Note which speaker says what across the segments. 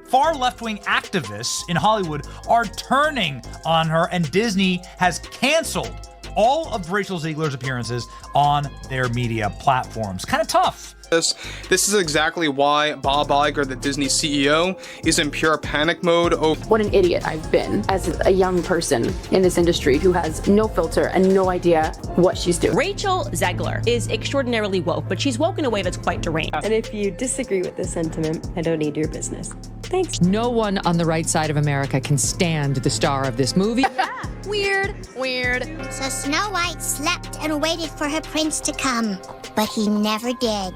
Speaker 1: far left-wing activists in Hollywood are turning on her, and Disney has canceled all of Rachel Zegler's appearances on their media platforms. Kind of tough.
Speaker 2: This is exactly why Bob Iger, the Disney CEO, is in pure panic mode.
Speaker 3: What an idiot I've been as a young person in this industry who has no filter and no idea what she's doing.
Speaker 4: Rachel Zegler is extraordinarily woke, but she's woke in a way that's quite deranged.
Speaker 5: And if you disagree with this sentiment, I don't need your business. Thanks.
Speaker 6: No one on the right side of America can stand the star of this movie.
Speaker 7: Weird.
Speaker 8: So Snow White slept and waited for her prince to come, but he never did.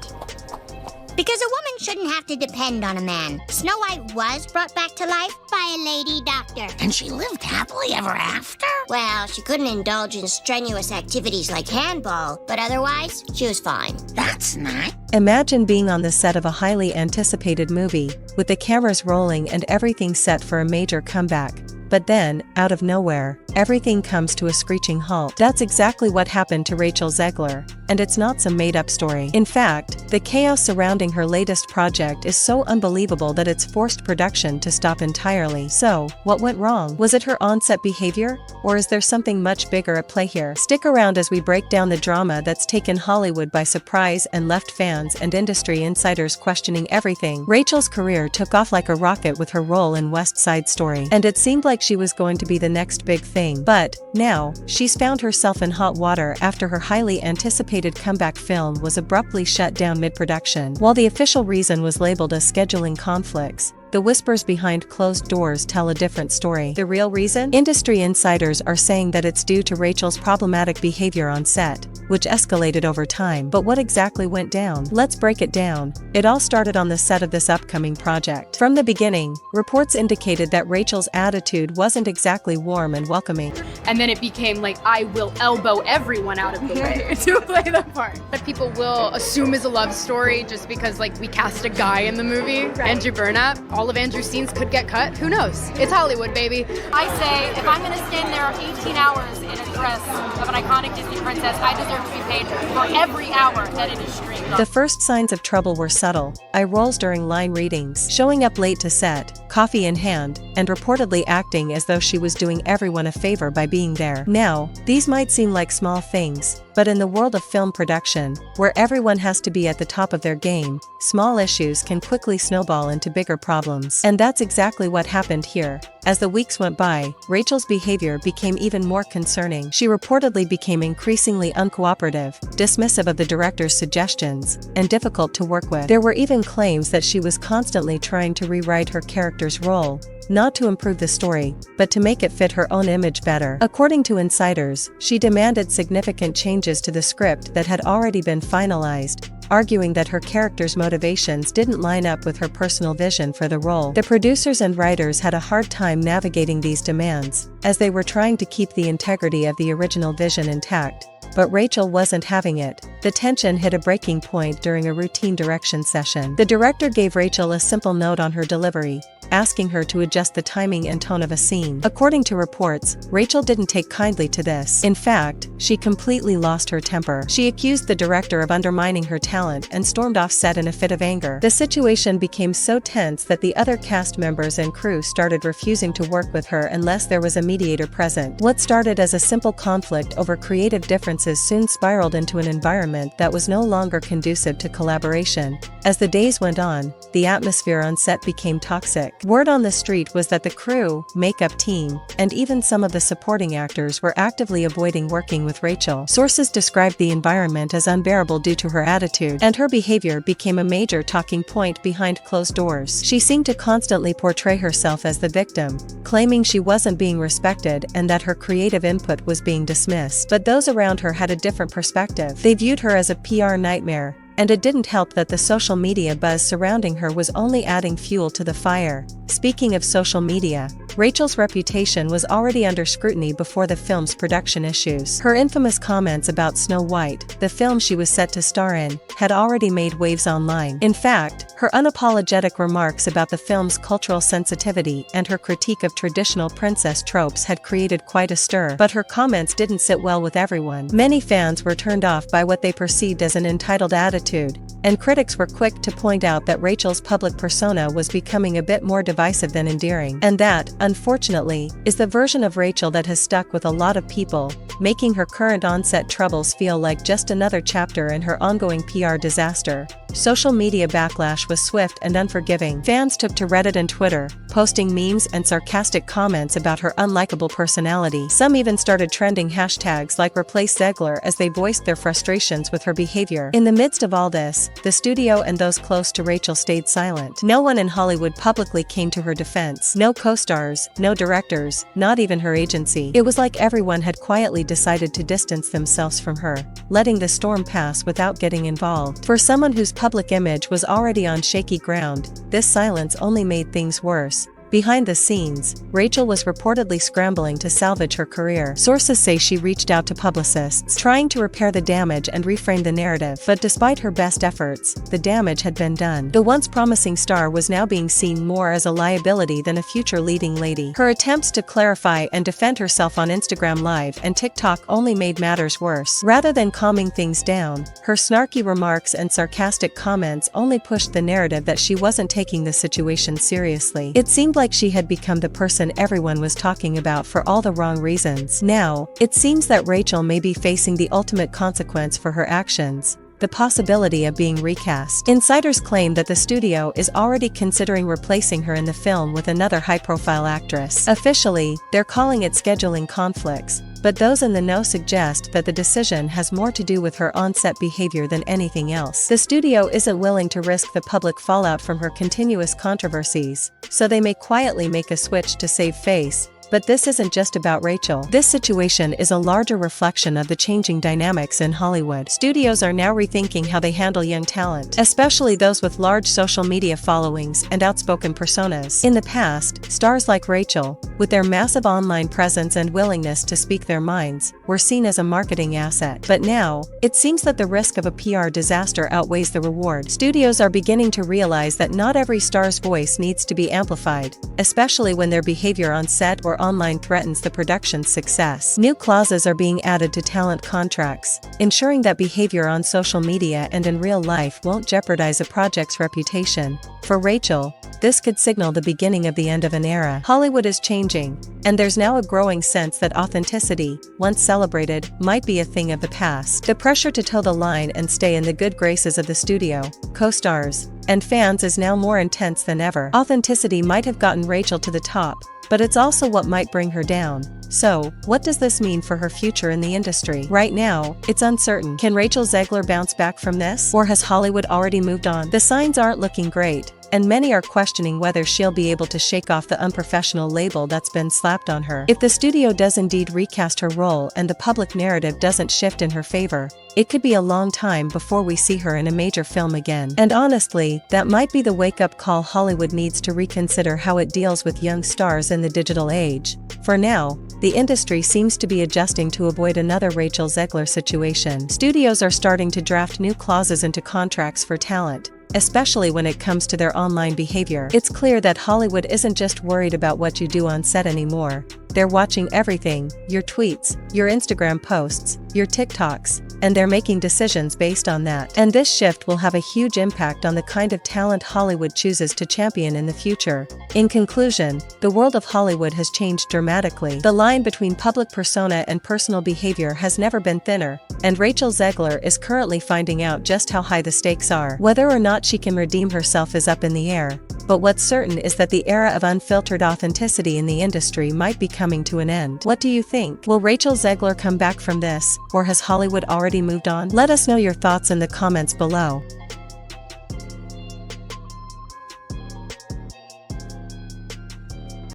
Speaker 8: Because a woman shouldn't have to depend on a man. Snow White was brought back to life by a lady doctor.
Speaker 9: And she lived happily ever after?
Speaker 8: Well, she couldn't indulge in strenuous activities like handball, but otherwise, she was fine.
Speaker 9: That's nice.
Speaker 10: Imagine being on the set of a highly anticipated movie, with the cameras rolling and everything set for a major comeback. But then, out of nowhere, everything comes to a screeching halt. That's exactly what happened to Rachel Zegler, and it's not some made-up story. In fact, the chaos surrounding her latest project is so unbelievable that it's forced production to stop entirely. So, what went wrong? Was it her on-set behavior? Or is there something much bigger at play here? Stick around as we break down the drama that's taken Hollywood by surprise and left fans and industry insiders questioning everything. Rachel's career took off like a rocket with her role in West Side Story, and it seemed like she was going to be the next big thing. But now, she's found herself in hot water after her highly anticipated comeback film was abruptly shut down mid-production. While the official reason was labeled as scheduling conflicts, the whispers behind closed doors tell a different story. The real reason? Industry insiders are saying that it's due to Rachel's problematic behavior on set, which escalated over time. But what exactly went down? Let's break it down. It all started on the set of this upcoming project. From the beginning, reports indicated that Rachel's attitude wasn't exactly warm and welcoming.
Speaker 7: And then it became like, I will elbow everyone out of the way to play the part. That people will assume is a love story just because like we cast a guy in the movie, right. Andrew Burnap. All of Andrew's scenes could get cut. Who knows? It's Hollywood, baby.
Speaker 11: I say, if I'm gonna stand there 18 hours in a dress of an iconic Disney princess, I deserve to be paid for every hour that it is streamed.
Speaker 10: The first signs of trouble were subtle. Eye rolls during line readings, showing up late to set, coffee in hand, and reportedly acting as though she was doing everyone a favor by being there. Now, these might seem like small things, but in the world of film production, where everyone has to be at the top of their game, small issues can quickly snowball into bigger problems. And that's exactly what happened here. As the weeks went by, Rachel's behavior became even more concerning. She reportedly became increasingly uncooperative, dismissive of the director's suggestions, and difficult to work with. There were even claims that she was constantly trying to rewrite her character's role, not to improve the story, but to make it fit her own image better. According to insiders, she demanded significant changes to the script that had already been finalized, arguing that her character's motivations didn't line up with her personal vision for the role. The producers and writers had a hard time navigating these demands, as they were trying to keep the integrity of the original vision intact. But Rachel wasn't having it. The tension hit a breaking point during a routine direction session. The director gave Rachel a simple note on her delivery, asking her to adjust the timing and tone of a scene. According to reports, Rachel didn't take kindly to this. In fact, she completely lost her temper. She accused the director of undermining her talent and stormed off set in a fit of anger. The situation became so tense that the other cast members and crew started refusing to work with her unless there was a mediator present. What started as a simple conflict over creative differences soon spiraled into an environment that was no longer conducive to collaboration. As the days went on, the atmosphere on set became toxic. Word on the street was that the crew, makeup team, and even some of the supporting actors were actively avoiding working with Rachel. Sources described the environment as unbearable due to her attitude, and her behavior became a major talking point behind closed doors. She seemed to constantly portray herself as the victim, claiming she wasn't being respected and that her creative input was being dismissed. But those around her had a different perspective. They viewed her as a PR nightmare, and it didn't help that the social media buzz surrounding her was only adding fuel to the fire. Speaking of social media, Rachel's reputation was already under scrutiny before the film's production issues. Her infamous comments about Snow White, the film she was set to star in, had already made waves online. In fact, her unapologetic remarks about the film's cultural sensitivity and her critique of traditional princess tropes had created quite a stir, but her comments didn't sit well with everyone. Many fans were turned off by what they perceived as an entitled attitude, and critics were quick to point out that Rachel's public persona was becoming a bit more divisive than endearing. And that, unfortunately, is the version of Rachel that has stuck with a lot of people, making her current on-set troubles feel like just another chapter in her ongoing PR disaster. Social media backlash was swift and unforgiving. Fans took to Reddit and Twitter, posting memes and sarcastic comments about her unlikable personality. Some even started trending hashtags like Replace Zegler as they voiced their frustrations with her behavior. In the midst of all this, the studio and those close to Rachel stayed silent. No one in Hollywood publicly came to her defense. No co-stars, no directors, not even her agency. It was like everyone had quietly decided to distance themselves from her, letting the storm pass without getting involved. For someone whose public image was already on shaky ground, this silence only made things worse. Behind the scenes, Rachel was reportedly scrambling to salvage her career. Sources say she reached out to publicists, trying to repair the damage and reframe the narrative, but despite her best efforts, the damage had been done. The once promising star was now being seen more as a liability than a future leading lady. Her attempts to clarify and defend herself on Instagram Live and TikTok only made matters worse. Rather than calming things down, her snarky remarks and sarcastic comments only pushed the narrative that she wasn't taking the situation seriously. It seemed like she had become the person everyone was talking about for all the wrong reasons. Now, it seems that Rachel may be facing the ultimate consequence for her actions: the possibility of being recast. Insiders claim that the studio is already considering replacing her in the film with another high-profile actress. Officially, they're calling it scheduling conflicts, but those in the know suggest that the decision has more to do with her on-set behavior than anything else. The studio isn't willing to risk the public fallout from her continuous controversies, so they may quietly make a switch to save face. But this isn't just about Rachel. This situation is a larger reflection of the changing dynamics in Hollywood. Studios are now rethinking how they handle young talent, especially those with large social media followings and outspoken personas. In the past, stars like Rachel, with their massive online presence and willingness to speak their minds, were seen as a marketing asset. But now, it seems that the risk of a PR disaster outweighs the reward. Studios are beginning to realize that not every star's voice needs to be amplified, especially when their behavior on set or online threatens the production's success. New clauses are being added to talent contracts, ensuring that behavior on social media and in real life won't jeopardize a project's reputation. For Rachel, this could signal the beginning of the end of an era. Hollywood is changing, and there's now a growing sense that authenticity, once celebrated, might be a thing of the past. The pressure to toe the line and stay in the good graces of the studio, co-stars, and fans is now more intense than ever. Authenticity might have gotten Rachel to the top, but it's also what might bring her down. So, what does this mean for her future in the industry? Right now, it's uncertain. Can Rachel Zegler bounce back from this? Or has Hollywood already moved on? The signs aren't looking great, and many are questioning whether she'll be able to shake off the unprofessional label that's been slapped on her. If the studio does indeed recast her role and the public narrative doesn't shift in her favor, it could be a long time before we see her in a major film again. And honestly, that might be the wake-up call Hollywood needs to reconsider how it deals with young stars in the digital age. For now, the industry seems to be adjusting to avoid another Rachel Zegler situation. Studios are starting to draft new clauses into contracts for talent, especially when it comes to their online behavior. It's clear that Hollywood isn't just worried about what you do on set anymore. They're watching everything: your tweets, your Instagram posts, your TikToks, and they're making decisions based on that. And this shift will have a huge impact on the kind of talent Hollywood chooses to champion in the future. In conclusion, the world of Hollywood has changed dramatically. The line between public persona and personal behavior has never been thinner, and Rachel Zegler is currently finding out just how high the stakes are. Whether or not she can redeem herself is up in the air, but what's certain is that the era of unfiltered authenticity in the industry might be coming to an end. What do you think? Will Rachel Zegler come back from this, or has Hollywood already moved on? Let us know your thoughts in the comments below.